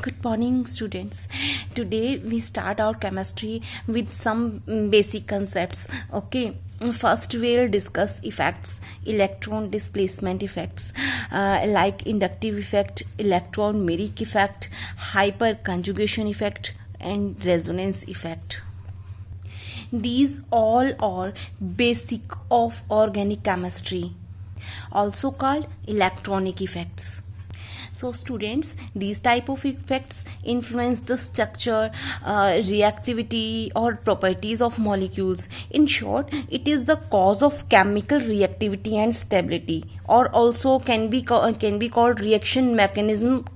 Good morning, students. Today we start our chemistry with some basic concepts. Okay. First, we'll discuss effects, electron displacement effects, like inductive effect, electron Merrick effect, hyperconjugation effect, and resonance effect. These all are basic of organic chemistry, also called electronic effects. So students, these type of effects influence the structure, reactivity or properties of molecules. In short, it is the cause of chemical reactivity and stability, or also can be called reaction mechanism.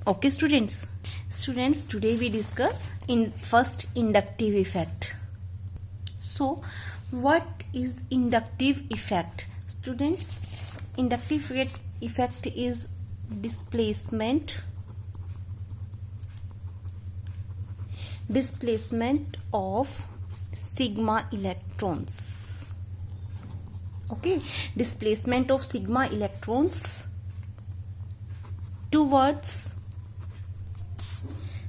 Okay, students. Students, today we discuss in first inductive effect. So, what is inductive effect? Students, inductive effect is displacement of sigma electrons. Okay, displacement of sigma electrons towards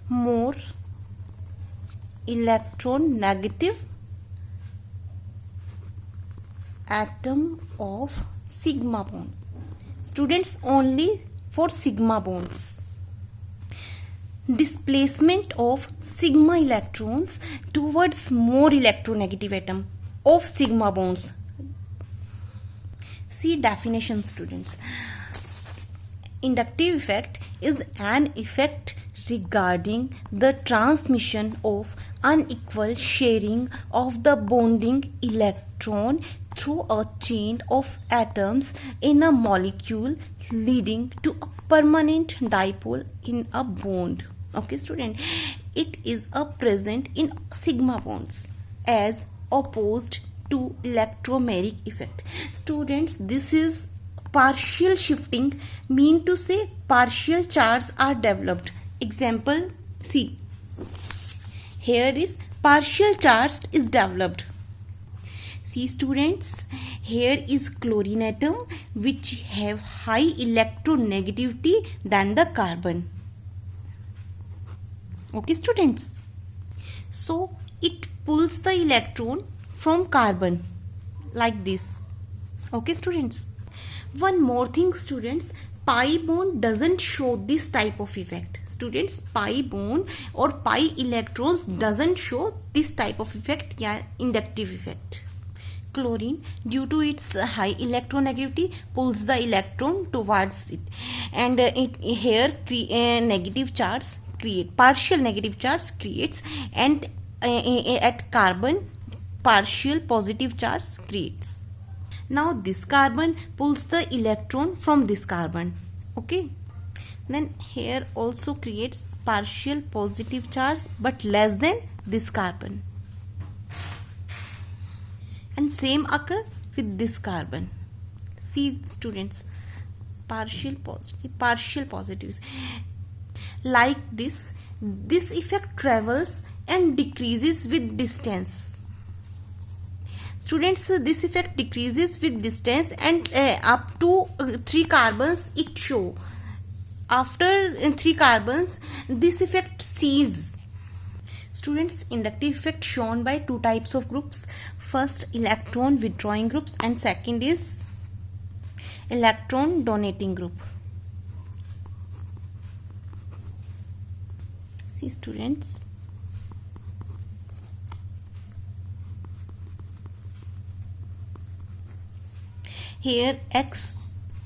more electronegative atom of sigma bond. Students, only for sigma bonds. Displacement of sigma electrons towards more electronegative atom of sigma bonds. See definition, students. Inductive effect is an effect regarding the transmission of unequal sharing of the bonding electron through a chain of atoms in a molecule, leading to a permanent dipole in a bond. Okay, student, it is a present in sigma bonds as opposed to electromeric effect. Students, this is partial shifting, mean to say partial charges are developed. Example, see, here is partial charge is developed. See students, here is chlorine atom which have high electronegativity than the carbon. Okay, students. So it pulls the electron from carbon like this. Okay, students. One more thing, students, pi bond doesn't show this type of effect. Students, pi bond or pi electrons doesn't show this type of effect, yeah, inductive effect. Chlorine, due to its high electronegativity, pulls the electron towards it, and here negative charge create, partial negative charge creates, and at carbon partial positive charge creates. Now this carbon pulls the electron from this carbon. Okay, then here also creates partial positive charge but less than this carbon, and same occur with this carbon. See students, partial positives. Like this effect travels and decreases with distance. Students, this effect decreases with distance, and up to 3 carbons it show. After 3 carbons, this effect ceases. Students, inductive effect shown by 2 types of groups. First, electron withdrawing groups, and second is electron donating group. See students, here X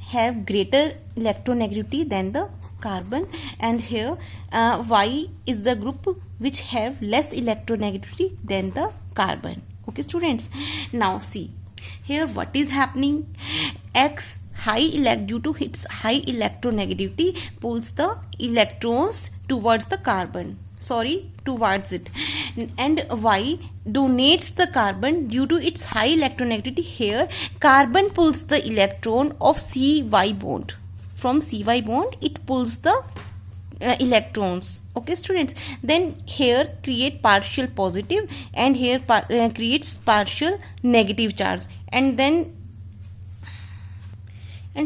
have greater electronegativity than the carbon, and here Y is the group which have less electronegativity than the carbon. Okay students, now see here what is happening. X due to its high electronegativity pulls the electrons towards the carbon, towards it, and Y donates the carbon due to its high electronegativity. Here carbon pulls the electron of CY bond. From CY bond it pulls the electrons. Okay students, then here create partial positive, and here creates partial negative charge, and then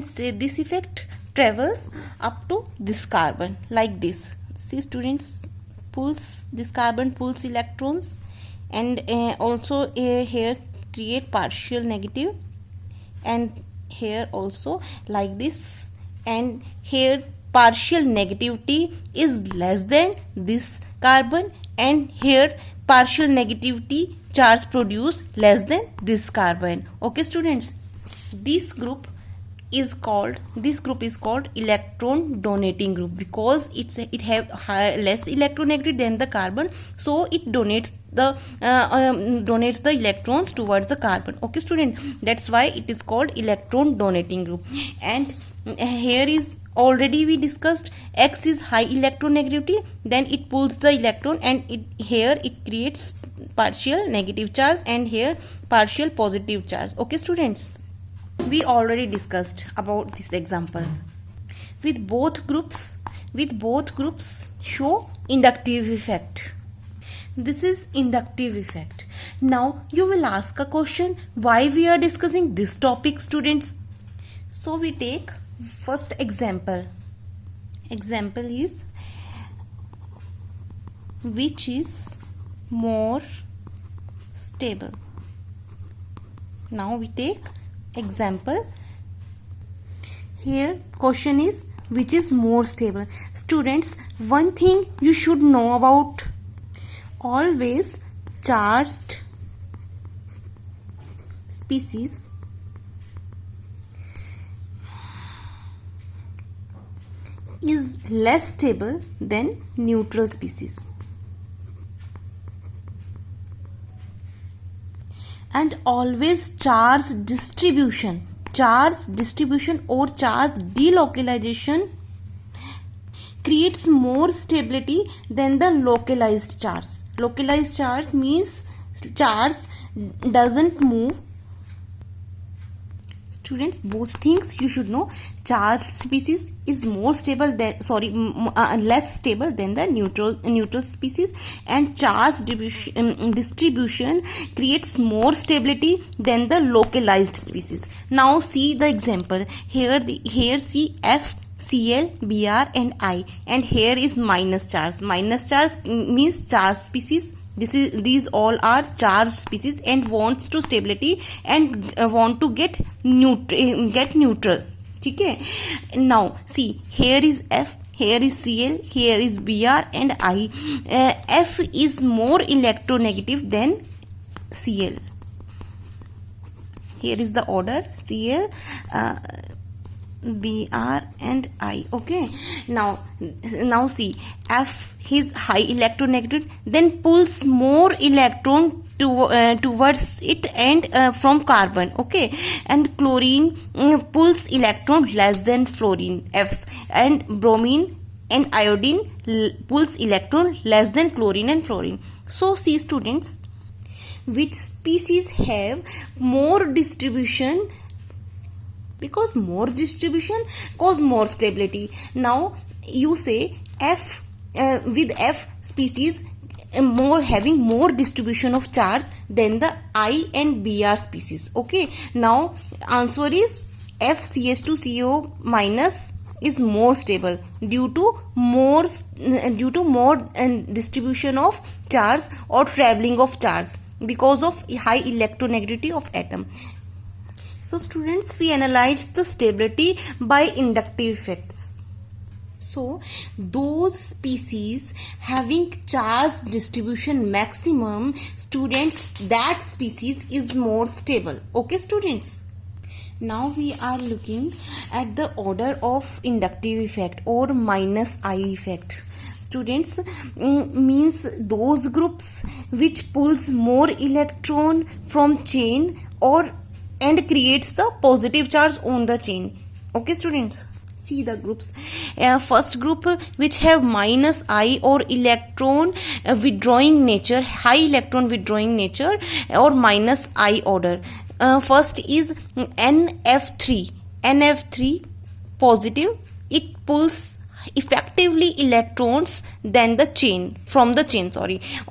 say this effect travels up to this carbon like this. See students, pulls, this carbon pulls electrons, and also here create partial negative, and here also like this, and here partial negativity is less than this carbon, and here partial negativity charge produce less than this carbon. Okay students, this group is called electron donating group because it have less electronegativity than the carbon, so it donates the electrons towards the carbon. Okay student, that's why it is called electron donating group. And here is already we discussed, X is high electronegativity, then it pulls the electron, and here it creates partial negative charge, and here partial positive charge. Okay students, we already discussed about this example. With both groups show inductive effect. This is inductive effect. Now you will ask a question, why we are discussing this topic students? So we take first example. Example is, which is more stable? Now we take example. Here question is, which is more stable? Students, one thing you should know about, always charged species is less stable than neutral species. And always charge distribution or charge delocalization creates more stability than the localized charge. Localized charge means charge doesn't move. Students, both things you should know. Charged species is more stable than less stable than the neutral species, and charge distribution creates more stability than the localized species. Now see the example. Here see F, Cl, Br and I, and here is minus charge. Minus charge means charged species. These all are charged species and wants to stability and want to get neutral. Okay. Now see, here is F, here is Cl, here is Br and I. F is more electronegative than Cl. Here is the order: Cl, Br and I. Okay. Now see, F is high electronegative, then pulls more electron towards it and from carbon. Okay. And chlorine pulls electron less than fluorine, F, and bromine and iodine pulls electron less than chlorine and fluorine. So see students, which species have more distribution? Because more distribution cause more stability. Now you say F, with F species having more distribution of charge than the I and Br species. Okay. Now answer is FCH2CO minus is more stable due to more distribution of charge or traveling of charge because of high electronegativity of atom. So students, we analyzed the stability by inductive effects. So those species having charge distribution maximum, students, that species is more stable. Okay students. Now we are looking at the order of inductive effect or minus I effect. Students, means those groups which pulls more electron from chain and creates the positive charge on the chain. Okay students, see the groups. First group which have minus I or electron withdrawing nature, high electron withdrawing nature or minus I order. First is NF3 positive. It pulls effectively electrons than the chain, from the chain,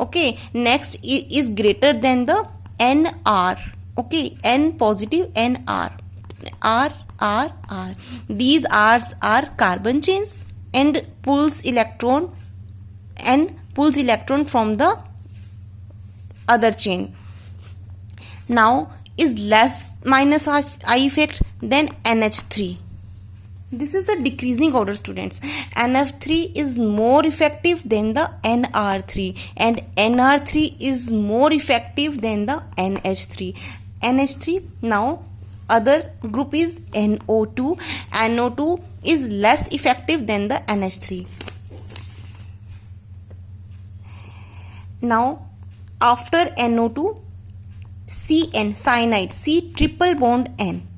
okay. Next is greater than the NR. Okay, N positive, N R. These R's are carbon chains and pulls electron and pulls electron from the other chain. Now is less minus I effect than NH3. This is the decreasing order, students. NF3 is more effective than the NR3, and NR3 is more effective than the NH3. NH3, now other group is NO2. NO2 is less effective than the NH3. Now after NO2, CN, cyanide, C triple bond N,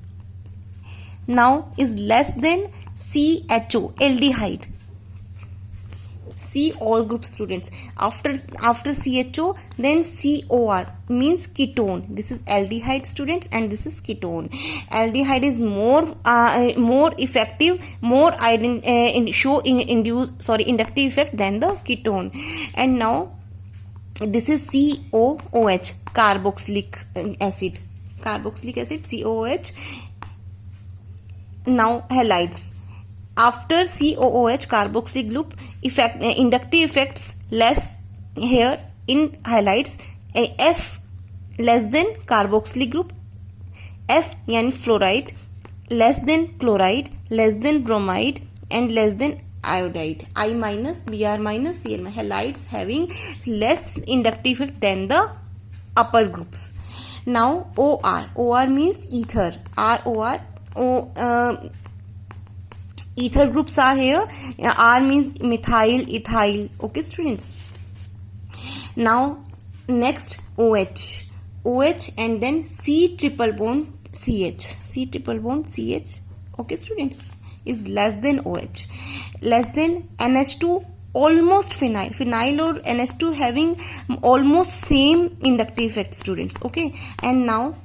now is less than CHO, aldehyde. C all group, students. After CHO, then COR means ketone. This is aldehyde, students, and this is ketone. Aldehyde is more effective, more inductive effect than the ketone. And now this is COOH, carboxylic acid. Carboxylic acid, COOH. Now halides. After COOH, carboxylic group, inductive effects less here in halides. F less than carboxylic group. F yani fluoride, less than chloride, less than bromide, and less than iodide. I minus, Br minus, Cl minus. Halides having less inductive effect than the upper groups. Now OR. OR means ether. ROR. Ether groups are here. R means methyl, ethyl. Okay, students. Now next OH. OH and then C triple bond CH. C triple bond CH. Okay, students, is less than OH. Less than NH2, almost phenyl. Phenyl or NH2 having almost same inductive effect, students. Okay, and now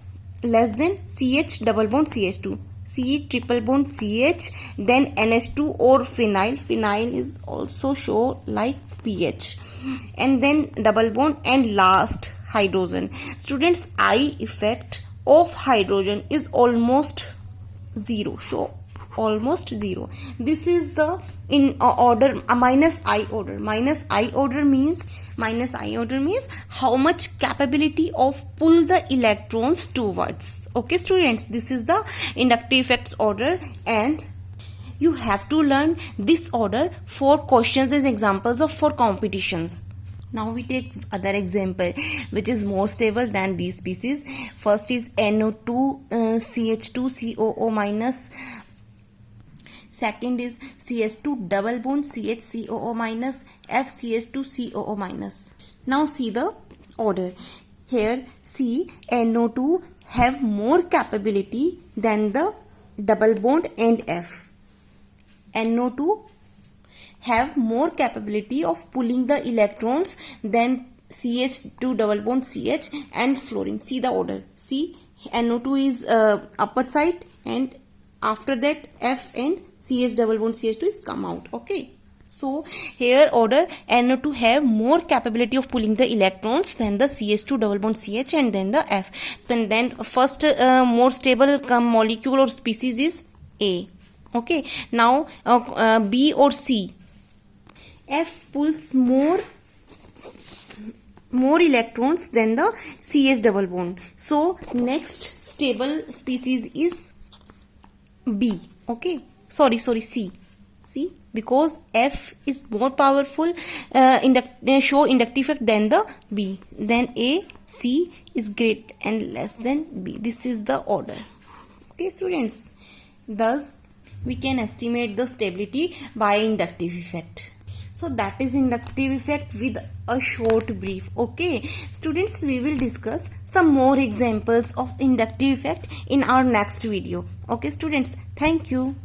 less than CH double bond CH2. C triple bond CH, then NH2 or phenyl. Phenyl is also show like pH, and then double bond, and last hydrogen. Students, I effect of hydrogen is almost zero. Show almost zero. This is the in order minus I order. Minus I order means how much capability of pull the electrons towards. Okay, students, this is the inductive effects order, and you have to learn this order for questions as examples of for competitions. Now we take other example which is more stable than these species. First is NO2 CH2 COO minus. Second is CH2 double bond CHCOO minus FCH2 COO minus. Now see the order. Here C NO2 have more capability than the double bond and F. NO2 have more capability of pulling the electrons than CH2 double bond CH and fluorine. See the order. See, NO2 is upper side, and after that F and CH double bond CH2 is come out. Okay, so here order NO2 have more capability of pulling the electrons than the CH2 double bond CH and then the F. And then first more stable molecule or species is A. Okay, now B or C. F pulls more electrons than the CH double bond. So next stable species is B. Okay, sorry C. See, because F is more powerful show inductive effect than the B. Then A, C is great and less than B. This is the order. Okay, students. Thus we can estimate the stability by inductive effect. So that is inductive effect with a short brief. Okay, students, we will discuss some more examples of inductive effect in our next video. Okay, students, thank you.